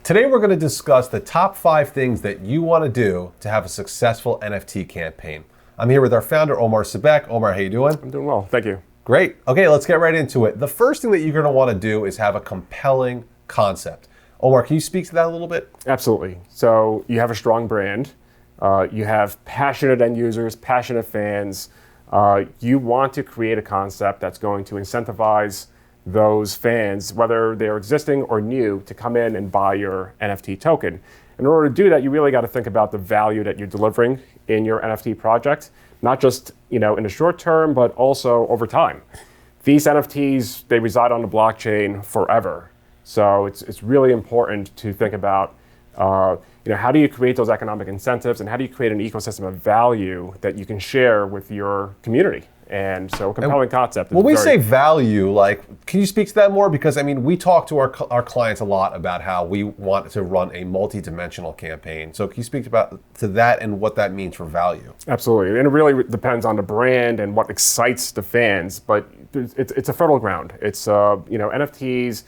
Today we're going to discuss the top 5 things that you want to do to have a successful NFT campaign. I'm here with our founder, Omar Sabek. Omar, how you doing? I'm doing well, thank you. Great. Okay, let's get right into it. The first thing that you're going to want to do is have a compelling concept. Omar, can you speak to that a little bit? Absolutely. So you have a strong brand, you have passionate end users, passionate fans. You want to create a concept that's going to incentivize those fans, whether they're existing or new, to come in and buy your NFT token. In order to do that, you really got to think about the value that you're delivering in your NFT project, not just in the short term, but also over time. These NFTs, they reside on the blockchain forever. So it's really important to think about how do you create those economic incentives and how do you create an ecosystem of value that you can share with your community? And so a compelling concept. When we say value, can you speak to that more? Because we talk to our clients a lot about how we want to run a multi-dimensional campaign. So can you speak to that and what that means for value? Absolutely, and it really depends on the brand and what excites the fans. But it's a fertile ground. It's NFTs.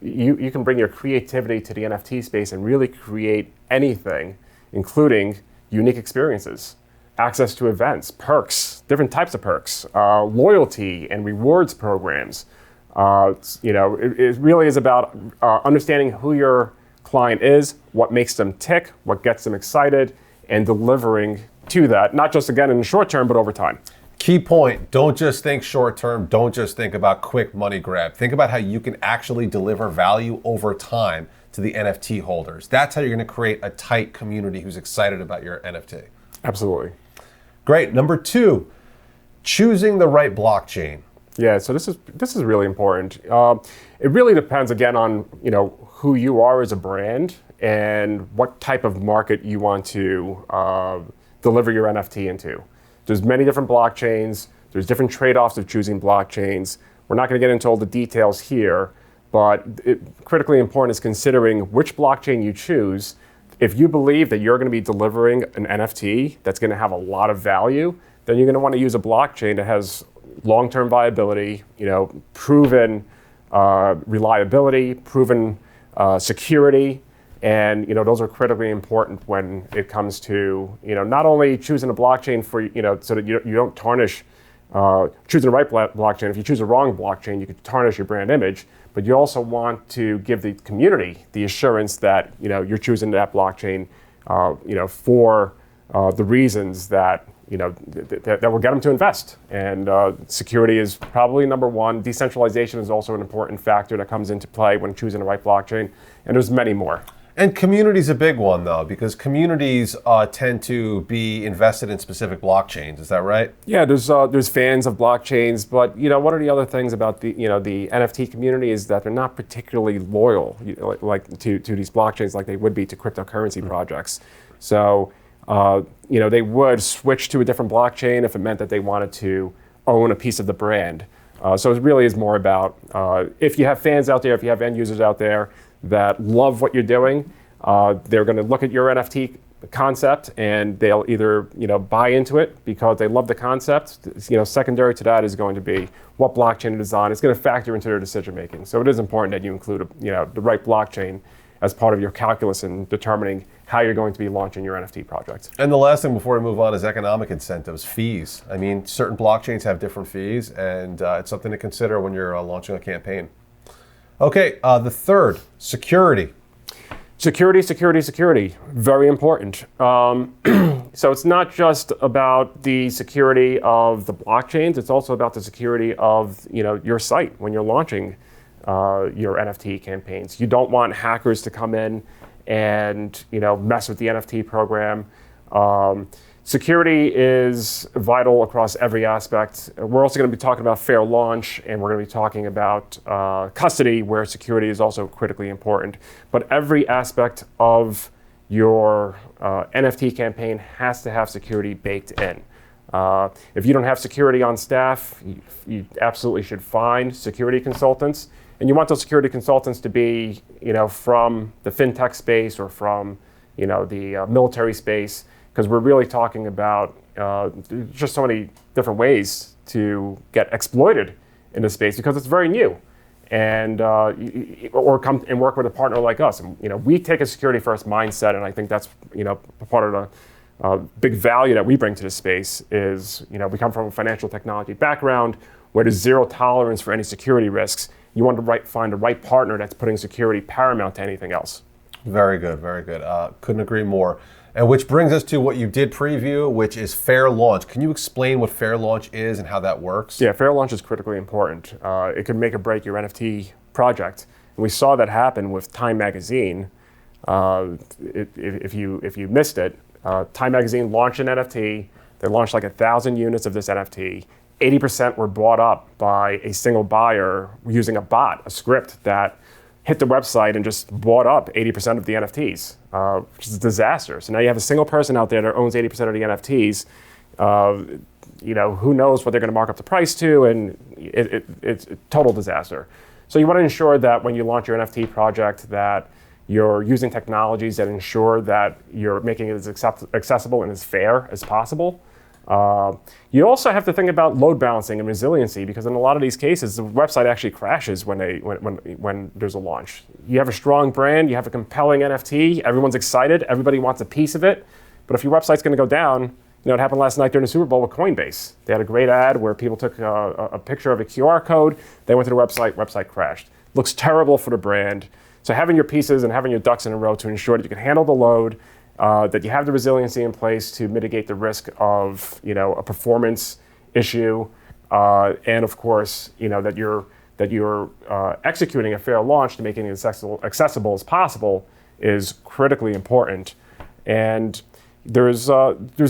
You can bring your creativity to the NFT space and really create anything, including unique experiences, access to events, perks, different types of perks, loyalty and rewards programs. It really is about understanding who your client is, what makes them tick, what gets them excited, and delivering to that, not just again in the short term, but over time. Key point, don't just think short term, don't just think about quick money grab. Think about how you can actually deliver value over time to the NFT holders. That's how you're going to create a tight community who's excited about your NFT. Absolutely. Great. Number 2, choosing the right blockchain. Yeah, so this is really important. It really depends again on who you are as a brand and what type of market you want to deliver your NFT into. There's many different blockchains. There's different trade-offs of choosing blockchains. We're not going to get into all the details here, but critically important is considering which blockchain you choose. If you believe that you're going to be delivering an NFT that's going to have a lot of value, then you're going to want to use a blockchain that has long-term viability, proven reliability, proven security. And those are critically important when it comes to not only choosing a blockchain for so that you don't tarnish choosing the right blockchain. If you choose the wrong blockchain, you could tarnish your brand image. But you also want to give the community the assurance that you're choosing that blockchain for the reasons that that will get them to invest. And security is probably number one. Decentralization is also an important factor that comes into play when choosing the right blockchain. And there's many more. And community is a big one, though, because communities tend to be invested in specific blockchains. Is that right? Yeah, there's fans of blockchains, but one of the other things about the the NFT community is that they're not particularly loyal, like to these blockchains like they would be to cryptocurrency projects. So they would switch to a different blockchain if it meant that they wanted to own a piece of the brand. So it really is more about if you have fans out there, if you have end users out there that love what you're doing, they're going to look at your NFT concept and they'll either buy into it because they love the concept. Secondary to that is going to be what blockchain it is on. It's going to factor into their decision making. So it is important that you include the right blockchain as part of your calculus in determining how you're going to be launching your NFT project. And the last thing before we move on is economic incentives, fees. Certain blockchains have different fees, and it's something to consider when you're launching a campaign. Okay, the third, security. Security. Very important. So it's not just about the security of the blockchains, it's also about the security of your site when you're launching your NFT campaigns. You don't want hackers to come in and mess with the NFT program. Security is vital across every aspect. We're also going to be talking about fair launch, and we're going to be talking about custody, where security is also critically important. But every aspect of your NFT campaign has to have security baked in. If you don't have security on staff, you absolutely should find security consultants. And you want those security consultants to be, from the fintech space or from, the military space, because we're really talking about just so many different ways to get exploited in this space because it's very new. and or come and work with a partner like us. And we take a security first mindset, and I think that's part of the big value that we bring to the space is we come from a financial technology background where there's zero tolerance for any security risks. You want to find the right partner that's putting security paramount to anything else. Very good, very good. Couldn't agree more. And which brings us to what you did preview, which is fair launch. Can you explain what fair launch is and how that works? Yeah, fair launch is critically important. It could make or break your NFT project. And we saw that happen with Time Magazine. If you missed it, Time Magazine launched an NFT. They launched like 1,000 units of this NFT. 80% were bought up by a single buyer using a bot, a script that hit the website and just bought up 80% of the NFTs, which is a disaster. So now you have a single person out there that owns 80% of the NFTs. Who knows what they're going to mark up the price to, and it's a total disaster. So you want to ensure that when you launch your NFT project that you're using technologies that ensure that you're making it as accessible and as fair as possible. You also have to think about load balancing and resiliency, because in a lot of these cases, the website actually crashes when there's a launch. You have a strong brand, you have a compelling NFT, everyone's excited, everybody wants a piece of it. But if your website's going to go down, it happened last night during the Super Bowl with Coinbase. They had a great ad where people took a picture of a QR code, they went to the website crashed. Looks terrible for the brand. So having your pieces and having your ducks in a row to ensure that you can handle the load, that you have the resiliency in place to mitigate the risk of a performance issue, and of course that you're executing a fair launch to make it as accessible as possible is critically important. And there's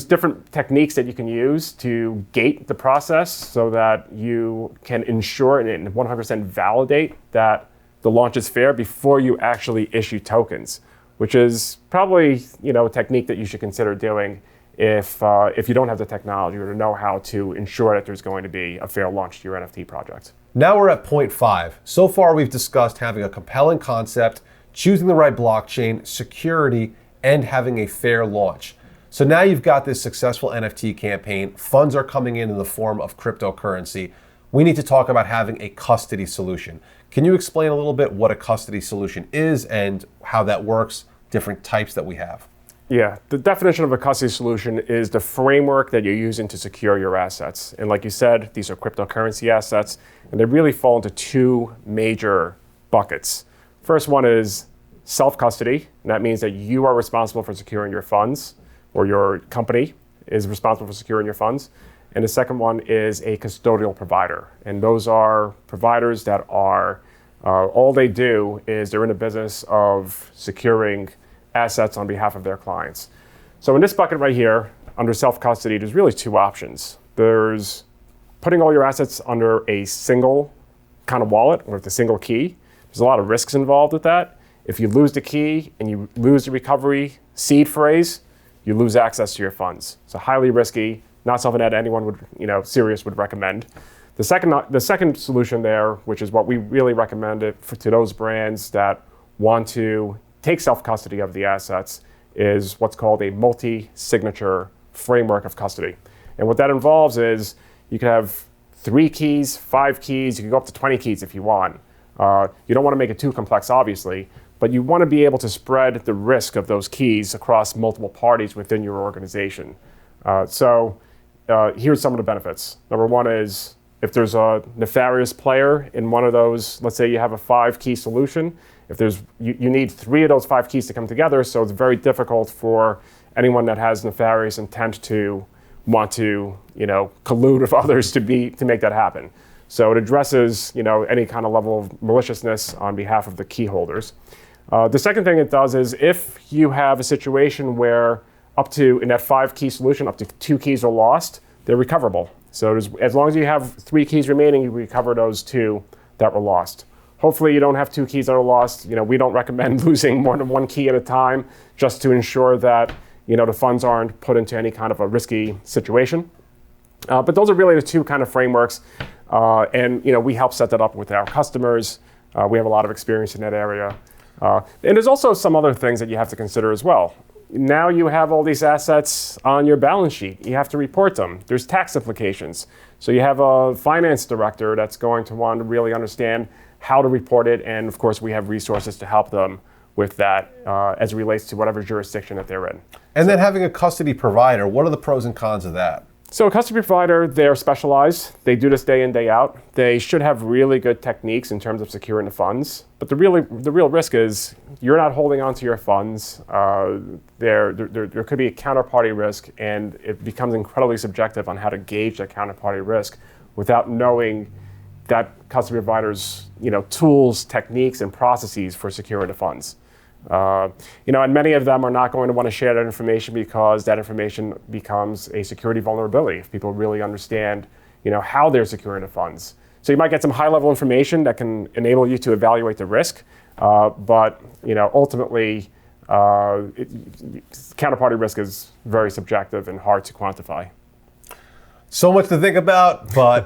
different techniques that you can use to gate the process so that you can ensure and 100% validate that the launch is fair before you actually issue tokens, which is probably a technique that you should consider doing if you don't have the technology or to know how to ensure that there's going to be a fair launch to your NFT project. Now we're at point 5. So far we've discussed having a compelling concept, choosing the right blockchain, security, and having a fair launch. So now you've got this successful NFT campaign, funds are coming in the form of cryptocurrency. We need to talk about having a custody solution. Can you explain a little bit what a custody solution is and how that works, different types that we have? Yeah, the definition of a custody solution is the framework that you're using to secure your assets. And like you said, these are cryptocurrency assets, and they really fall into 2 major buckets. First one is self-custody, and that means that you are responsible for securing your funds, or your company is responsible for securing your funds. And the second one is a custodial provider. And those are providers that are, all they do is they're in the business of securing assets on behalf of their clients. So in this bucket right here, under self-custody, there's really 2 options. There's putting all your assets under a single kind of wallet or with a single key. There's a lot of risks involved with that. If you lose the key and you lose the recovery seed phrase, you lose access to your funds. So highly risky, not something that anyone would, serious would recommend. The second solution there, which is what we really recommend to those brands that want to take self-custody of the assets, is what's called a multi-signature framework of custody. And what that involves is you can have 3 keys, 5 keys, you can go up to 20 keys if you want. You don't want to make it too complex, obviously, but you want to be able to spread the risk of those keys across multiple parties within your organization. So here's some of the benefits. Number one is if there's a nefarious player in one of those, let's say you have a 5-key solution, if you need 3 of those 5 keys to come together, so it's very difficult for anyone that has nefarious intent to want to, collude with others to make that happen. So it addresses, any kind of level of maliciousness on behalf of the key holders. The second thing it does is if you have a situation where in that 5-key solution, up to 2 keys are lost, they're recoverable. So as long as you have 3 keys remaining, you recover those 2 that were lost. Hopefully you don't have 2 keys that are lost. We don't recommend losing more than 1 key at a time just to ensure that, the funds aren't put into any kind of a risky situation. But those are really the 2 kind of frameworks. And we help set that up with our customers. We have a lot of experience in that area. And there's also some other things that you have to consider as well. Now you have all these assets on your balance sheet. You have to report them. There's tax implications. So you have a finance director that's going to want to really understand how to report it, and of course we have resources to help them with that as it relates to whatever jurisdiction that they're in. And then having a custody provider, what are the pros and cons of that? So a custody provider, they're specialized. They do this day in, day out. They should have really good techniques in terms of securing the funds. But the real risk is you're not holding on to your funds. There could be a counterparty risk, and it becomes incredibly subjective on how to gauge that counterparty risk without knowing that custody provider's tools, techniques, and processes for securing the funds. And many of them are not going to want to share that information because that information becomes a security vulnerability if people really understand, how they're securing the funds. So you might get some high-level information that can enable you to evaluate the risk, but ultimately, counterparty risk is very subjective and hard to quantify. So much to think about, but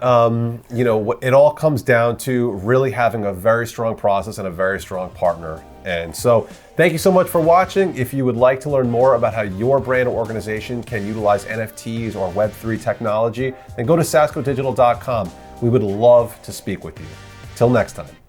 it all comes down to really having a very strong process and a very strong partner. And so thank you so much for watching. If you would like to learn more about how your brand or organization can utilize NFTs or Web3 technology, then go to sascodigital.com. We would love to speak with you. Till next time.